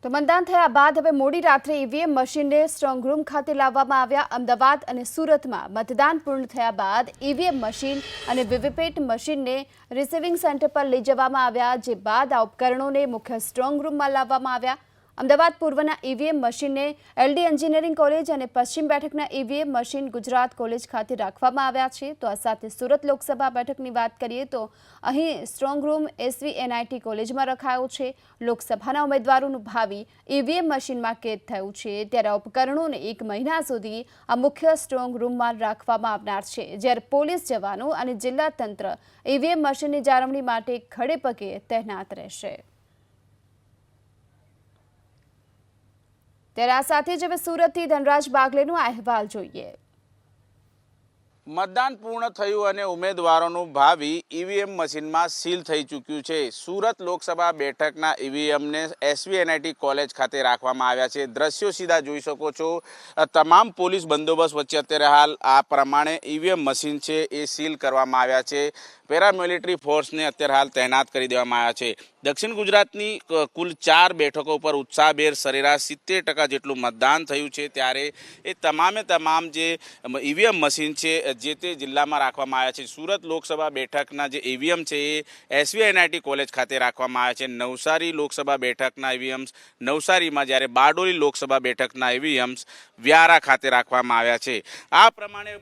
તો મતદાન થયા બાદ હવે મોડી રાત્રે ઈવીએમ મશીનને સ્ટ્રોંગ રૂમ ખાતે લાવવામાં આવ્યા। અમદાવાદ અને સુરતમાં મતદાન પૂર્ણ થયા બાદ ઈવીએમ મશીન અને વીવીપેટ મશીનને રિસીવિંગ સેન્ટર પર લઈ જવામાં આવ્યા, જે બાદ આ ઉપકરણોને મુખ્ય સ્ટ્રોંગ રૂમમાં લાવવામાં આવ્યા। અમદાવાદ પૂર્વના ઈવીએમ મશીનને એલડી એન્જિનિયરિંગ કોલેજ અને પશ્ચિમ બેઠકના ઈવીએમ મશીન ગુજરાત કોલેજ ખાતે રાખવામાં આવ્યા છે। તો આ સાથે સુરત લોકસભા બેઠકની વાત કરીએ તો અહીં સ્ટ્રોંગ રૂમ એસવીએનઆઈટી કોલેજમાં રખાયો છે। લોકસભાના ઉમેદવારોનું ભાવિ ઈવીએમ મશીનમાં કેદ થયું છે, ત્યારે આ ઉપકરણોને 1 મહિના સુધી આ મુખ્ય સ્ટ્રોંગ રૂમમાં રાખવામાં આવનાર છે, જ્યારે પોલીસ જવાનો અને જિલ્લા તંત્ર ઈવીએમ મશીનની જાળવણી માટે ખડે પગે તૈનાત રહેશે। ત્યારે આ સાથે જ હવે સુરતથી ધનરાજ બાગલેનો અહેવાલ જોઈએ। મતદાન પૂર્ણ થયું અને ઉમેદવારોનું ભાવિ ઈવીએમ મશીનમાં સીલ થઈ ચૂક્યું છે। સુરત લોકસભા બેઠકના ઈવીએમને એસવીએનઆઈટી કોલેજ ખાતે રાખવામાં આવ્યા છે। દ્રશ્યો સીધા જોઈ શકો છો। તમામ પોલીસ બંદોબસ્ત વચ્ચે અત્યારે હાલ આ પ્રમાણે ઈવીએમ મશીન છે એ સીલ કરવામાં આવ્યા છે। પેરામિલિટરી ફોર્સને અત્યારે હાલ તૈનાત કરી દેવામાં આવ્યા છે। દક્ષિણ ગુજરાતની કુલ 4 બેઠકો પર ઉત્સાહભેર સરેરાશ 70% જેટલું મતદાન થયું છે, ત્યારે એ તમામ જે ઈવીએમ મશીન છે જે તે જિલ્લામાં રાખવામાં આવ્યા છે। સુરત લોકસભા બેઠકના જે ઈવીએમ છે એ એસવીએનઆઈટી કોલેજ ખાતે રાખવામાં આવ્યા છે। નવસારી લોકસભા બેઠકના ઈવીએમ્સ નવસારીમાં, જ્યારે બારડોલી લોકસભા બેઠકના ઈવીએમ્સ વ્યારા ખાતે રાખવામાં આવ્યા છે। આ પ્રમાણે